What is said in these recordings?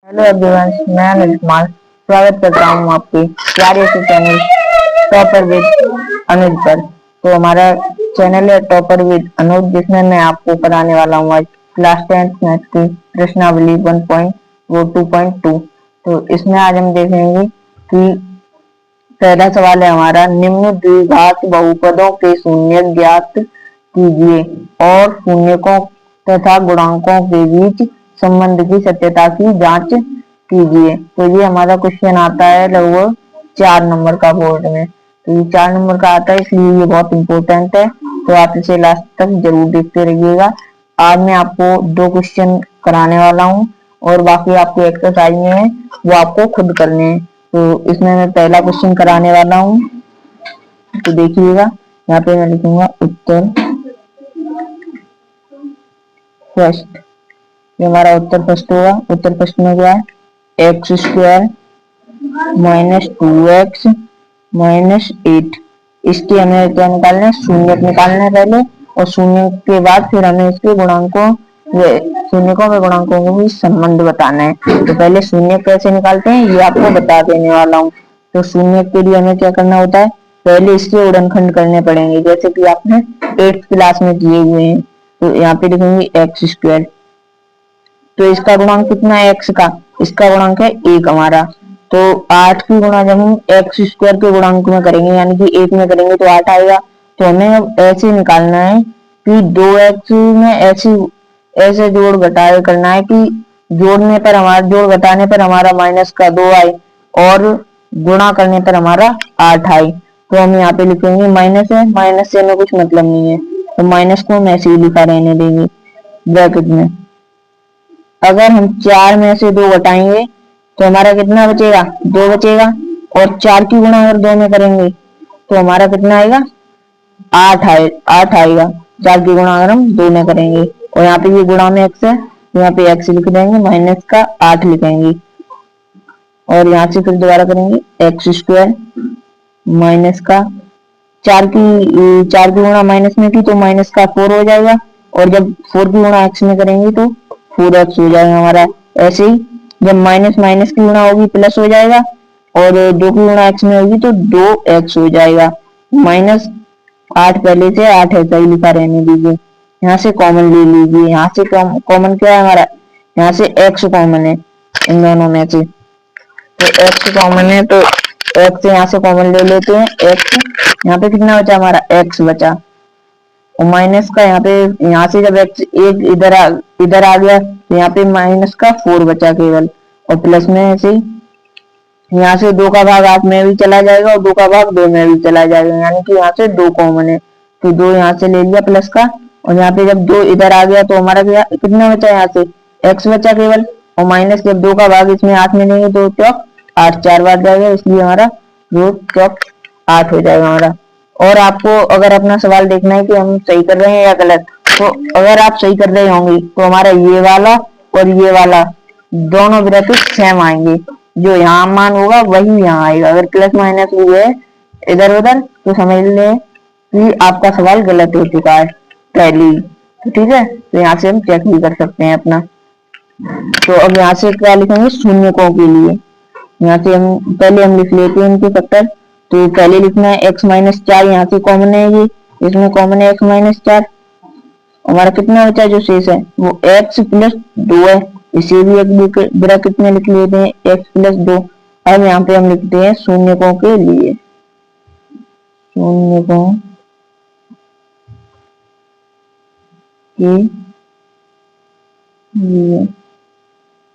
Hello everyone, मैं अनिल कुमार स्वागत करता हूँ आपके प्यारे से चैनल टॉपर विद अनुज पर। तो हमारा चैनल है टॉपर विद अनुज, जिसमें मैं आपको कराने वाला हूँ आज क्लास 10th मैथ की प्रश्नावली 1.2.2। तो इसमें आज हम देखेंगे कि पहला सवाल है हमारा, निम्न द्विघात बहुपदों के शून्य ज्ञात कीजिए और शून्यकों तथा गुणांकों के बीच संबंध की सत्यता की जांच कीजिए। तो ये हमारा क्वेश्चन आता है लगभग 4 नंबर का बोर्ड में। तो ये 4 नंबर का आता है, इसलिए ये बहुत इंपॉर्टेंट है। तो आप इसे लास्ट तक जरूर देखते रहिएगा। आज मैं आपको 2 क्वेश्चन कराने वाला हूँ और बाकी आपको एक्सरसाइज में है वो आपको खुद करने हैं। तो इसमें मैं पहला क्वेश्चन कराने वाला हूँ, तो देखिएगा। यहाँ पे मैं लिखूंगा उत्तर फर्स्ट। ये हमारा उत्तर फर्स्ट होगा। उत्तर फर्स्ट में क्या है, x square minus 2x minus 8। इसके हमें क्या निकालना है, शून्य निकालना है पहले, और शून्य के बाद फिर हमें इसके गुणांकों शून्यकों में गुणांकों को भी संबंध बताना है। तो पहले शून्य कैसे निकालते हैं ये आपको बता देने वाला हूँ। तो शून्य के लिए हमें क्या करना होता है, पहले इसके गुणनखंड करने पड़ेंगे, जैसे कि आपने 8th क्लास में किए हुए हैं। तो यहाँ पे लिखेंगे एक्स स्क्वायर। तो इसका गुणांक कितना है एक्स का, इसका गुणांक है 1 हमारा। तो 8 की गुणा जब हम एक्स स्क्वायर के गुणांक में करेंगे यानी कि 1 में करेंगे तो 8 आएगा। तो हमें अब ऐसे निकालना है कि 2x में ऐसे जोड़ घटाव करना है कि जोड़ने पर हमारा जोड़ घटाने पर हमारा माइनस का 2 आए और गुणा करने पर हमारा 8 आए। तो हम यहाँ पे लिखेंगे माइनस है, माइनस से हमें कुछ मतलब नहीं है, तो माइनस को हम ऐसे ही लिखा रहने देंगे ब्रैकेट में। अगर हम 4 में से 2 घटाएंगे तो हमारा कितना बचेगा, 2 बचेगा। और 4 की गुणा अगर 2 में करेंगे तो हमारा कितना आएगा, 8 आएगा। 4 की गुणा अगर हम 2 में करेंगे, और यहाँ पे ये गुणा में x है, यहाँ पे x लिख देंगे, माइनस का 8 लिखेंगे, और यहाँ से फिर दोबारा करेंगे एक्स स्क्वायर माइनस का 4 की गुणा माइनस में की तो माइनस का 4 हो जाएगा, और जब 4 की गुणा x में करेंगे तो 4x हो जाएगा हमारा। ऐसे ही जब माइनस माइनस की गुणा होगी प्लस हो जाएगा, और 2 की गुणा x में होगी तो 2x हो जाएगा। माइनस 8 पहले से 8 ऐसा ही लिखा रहने दीजिए। यहाँ से कॉमन ले लीजिए, यहाँ से कॉमन क्या है हमारा, यहाँ से x कॉमन है इन दोनों में से। तो x कॉमन है तो x यहाँ से कॉमन ले लेते हैं। x यहाँ पे कितना बचा हमारा, x बचा, और माइनस का यहाँ से जब x एक इधर आ गया तो यहाँ पे माइनस का 4 बचा केवल, और प्लस में ऐसे ही यहाँ से 2 का भाग 8 में भी चला जाएगा और 2 का भाग 2 में भी चला जाएगा, यानी कि यहाँ से 2 कॉमन है। तो 2 यहाँ से ले लिया प्लस का, और यहाँ पे जब 2 इधर आ गया तो हमारा कितना बचा, यहाँ से x बचा केवल, और माइनस जब 2 का भाग इसमें 8 में लेंगे तो चौक 8 4 बार जाएगा, इसलिए हमारा रूट चौक 8 हो जाएगा हमारा। और आपको अगर अपना सवाल देखना है कि हम सही कर रहे हैं या गलत, तो अगर आप सही कर रहे होंगे तो हमारा ये वाला और ये वाला दोनों ब्रैकेट सेम आएंगे, जो यहाँ मान होगा वही यहाँ आएगा। अगर प्लस माइनस हुए इधर उधर तो समझ लें कि आपका सवाल गलत हो चुका है पहले ही। तो ठीक है, तो यहाँ से हम चेक भी कर सकते हैं अपना। तो अब यहाँ से क्या लिखेंगे, शून्यकों के लिए यहाँ से हम पहले लिख लेते हैं इनके फैक्टर। तो पहले लिखना है x माइनस 4, यहाँ से कॉमन है, ये इसमें कॉमन है x माइनस 4। हमारा कितना बचा जो शेष है वो x प्लस 2 है, इसे भी एक ब्रैकेट में लिख लेते हैं x प्लस 2। अब यहाँ पे हम लिखते हैं शून्यकों के लिए, शून्यकों के लिए।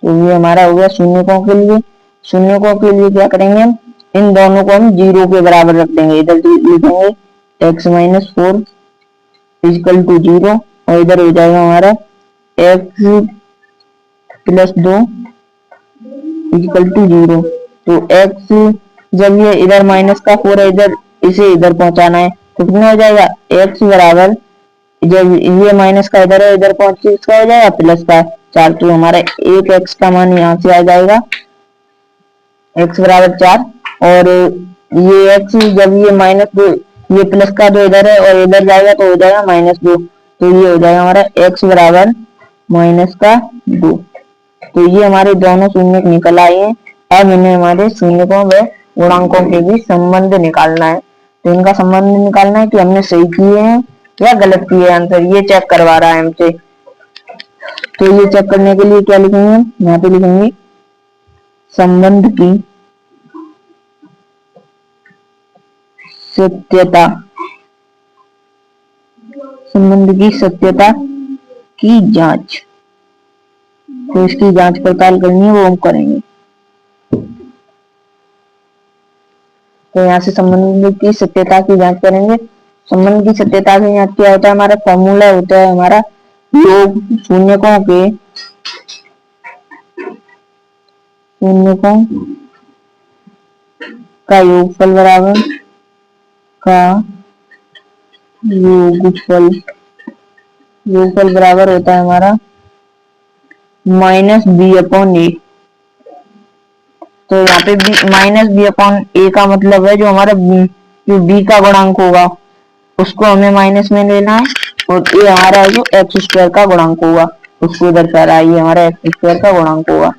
तो ये हमारा हो गया शून्यकों के लिए। शून्यकों के लिए क्या करेंगे, हम इन दोनों को हम 0 के बराबर रख देंगे। इधर लिखेंगे x माइनस 4 इक्वल टू 0, और इधर हो जाएगा हमारा x प्लस 2 इक्वल टू 0। तो x जब ये इधर माइनस का 4 है, इधर इसे इधर पहुंचाना है, तो कितना हो जाएगा x बराबर, जब ये माइनस का इधर है इधर पहुंच के इसका हो जाएगा प्लस का 4। तो हमारा एक x का मान यहाँ से आ जाएगा x बराबर 4, और ये x जब ये माइनस 2 ये प्लस का 2 इधर है और इधर जाएगा तो हो जाएगा माइनस 2। तो ये हो जाएगा हमारा x बराबर माइनस का 2। तो ये हमारे दोनों शून्य निकल आए हैं। अब इन्हें हमारे शून्यकों व गुणांकों के बीच संबंध निकालना है। तो इनका संबंध निकालना है कि हमने सही किए हैं या गलत किए आंसर, ये चेक करवा रहा है हमसे। तो ये चेक करने के लिए क्या लिखेंगे हम, यहाँ पे लिखेंगे संबंध की सत्यता, संबंध की सत्यता की जांच। तो इसकी जांच पड़ताल करनी है, वो हम करेंगे। तो यहाँ से संबंध की सत्यता की जांच करेंगे। संबंध की सत्यता की जांच क्या होता है, हमारा फॉर्मूला होता है हमारा योग शून्यकों के शून्यकों का योगफल बराबर का योगफल, योगफल बराबर होता है हमारा -b/a। तो यहाँ पे -b/a का मतलब है जो हमारा जो b का गुणांक होगा उसको हमें माइनस में लेना है, और ये हमारा जो x² का गुणांक होगा उसको दर्शा रहा है, ये हमारा x² का गुणांक होगा।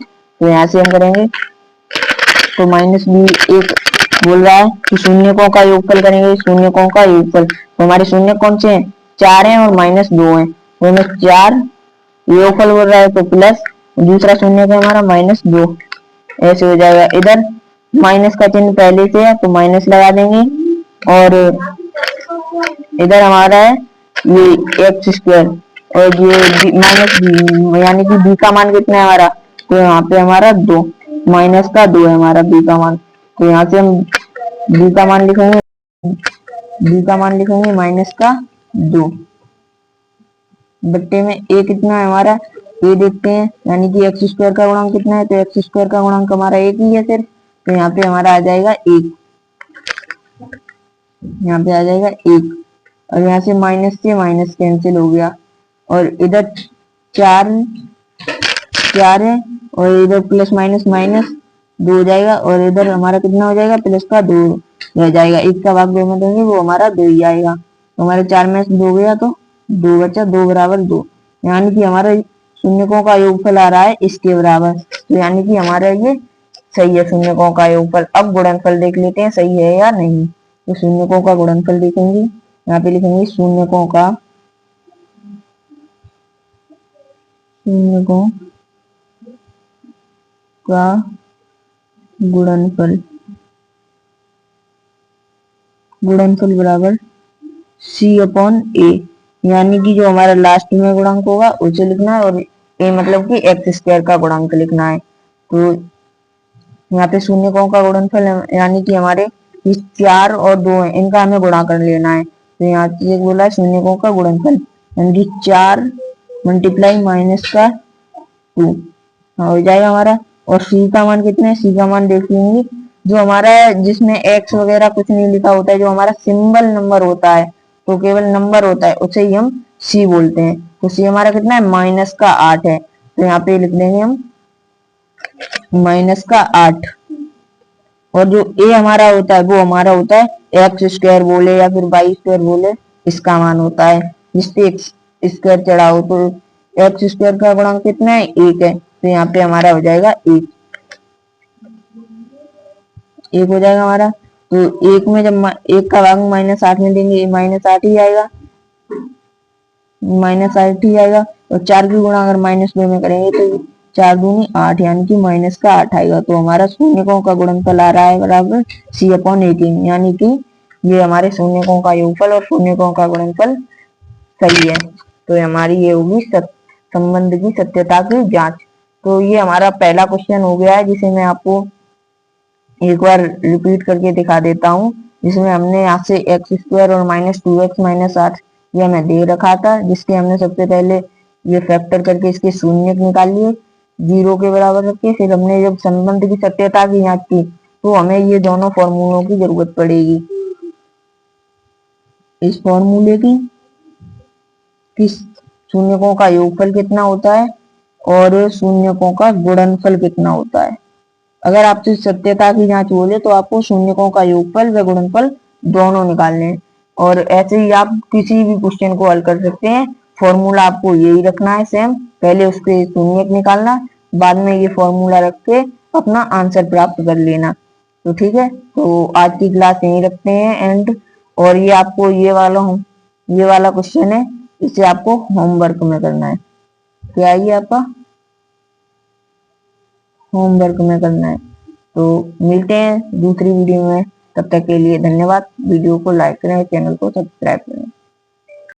तो यहाँ से हम करेंगे तो -b एक बोल रहा है कि शून्यकों का योगफल करेंगे, शून्यकों का योगफल। तो हमारे शून्य कौन से हैं, 4 हैं और -2 हैं। तो हमें 4 योगफल बोल रहा है तो प्लस दूसरा शून्य का हमारा -2, ऐसे हो जाएगा। इधर माइनस का चिन्ह पहले से है तो माइनस लगा देंगे, और इधर हमारा है ये x² और ये -b, यानी कि b का मान कितना है हमारा, तो यहाँ पे हमारा 2, -2 है हमारा b का मान। तो यहाँ से हम b का मान लिखेंगे, b का मान लिखेंगे -2 बट्टे में a कितना है हमारा, a देखते हैं, यानी कि x² का गुणांक कितना है, तो x² का गुणांक हमारा 1 ही है सिर्फ। तो यहाँ पे हमारा आ जाएगा 1, यहाँ पे आ जाएगा 1, और यहाँ से माइनस से माइनस कैंसिल हो गया, और इधर 4 है और इधर प्लस माइनस माइनस 2 हो जाएगा, और इधर हमारा कितना हो जाएगा, प्लस का 2 रह जाएगा। 1 का भाग 2 में देंगे वो हमारा 2 ही आएगा। तो हमारे 4 में 2 गया तो 2 बचा, 2 बराबर 2, यानी कि हमारे शून्यकों का योगफल आ रहा है इसके बराबर। तो यानी कि हमारा ये सही है शून्यकों का योगफल। अब गुणनफल देख लेते हैं सही है या नहीं। तो शून्यकों का गुणनफल देखेंगे, यहाँ पे लिखेंगे शून्यकों का गुणनफल, गुणनफल बराबर c/a, यानी कि जो हमारा लास्ट में गुणांक होगा उसे लिखना है, और a मतलब कि x² का गुणांक लिखना है। तो यहाँ पे शून्यकों का गुणनफल यानी कि हमारे 4 और 2 है, इनका हमें गुणा कर लेना है। तो यहाँ से बोला है शून्यकों का गुणनफल, यानी कि 4 मल्टीप्लाई -2 हो जाएगा हमारा। और c का मान कितना है, c का मान देख लेंगे, जो हमारा जिसमें x वगैरह कुछ नहीं लिखा होता है, जो हमारा सिंबल नंबर होता है, तो केवल नंबर होता है, उसे ही हम c बोलते हैं। तो c हमारा कितना है, -8 है। तो यहाँ पे लिख देंगे हम -8, और जो a हमारा होता है वो हमारा होता है x² बोले या फिर y² बोले, इसका मान होता है जिसपे x² चढ़ा हो। तो x² का गुणांक कितना है, 1 है। तो यहाँ पे हमारा हो जाएगा 1 हो जाएगा हमारा। तो 1 में जब 1 का भाग -8 में देंगे, -8 ही आएगा, -8 ही आएगा। और 4 की गुणा अगर -2 में करेंगे तो 4 दूनी 8, यानी कि -8 आएगा। तो हमारा शून्यकों का गुणनफल आ रहा है बराबर c/18, यानी कि ये हमारे शून्यकों का योगफल और शून्यकों का गुणनफल सही है। तो हमारी ये होगी संबंध की सत्यता की जांच। तो ये हमारा पहला क्वेश्चन हो गया है, जिसे मैं आपको एक बार रिपीट करके दिखा देता हूँ, जिसमें हमने यहाँ से x² और -2x - 8 ये हमें दे रखा था, जिसके हमने सबसे पहले ये फैक्टर करके इसके शून्य निकाल लिए 0 के बराबर रख के। फिर हमने जब संबंध की सत्यता की जांच की तो हमें ये दोनों फॉर्मूलों की जरूरत पड़ेगी, इस फॉर्मूले की कि शून्यकों का योगफल कितना होता है और शून्यकों का गुणनफल कितना होता है। अगर आपसे सत्यता की जांच बोले तो आपको शून्यकों का योगफल व गुणनफल दोनों निकालने हैं, और ऐसे ही आप किसी भी क्वेश्चन को हल कर सकते हैं। फॉर्मूला आपको यही रखना है सेम, पहले उसके शून्य निकालना, बाद में ये फॉर्मूला रख के अपना आंसर प्राप्त कर लेना। तो ठीक है, तो आज की क्लास यहीं रखते हैं एंड। और ये आपको ये वाला क्वेश्चन है, इसे आपको होमवर्क में करना है। क्या है ये आपका होमवर्क में करना है। तो मिलते हैं दूसरी वीडियो में, तब तक के लिए धन्यवाद। वीडियो को लाइक करें, चैनल को सब्सक्राइब करें।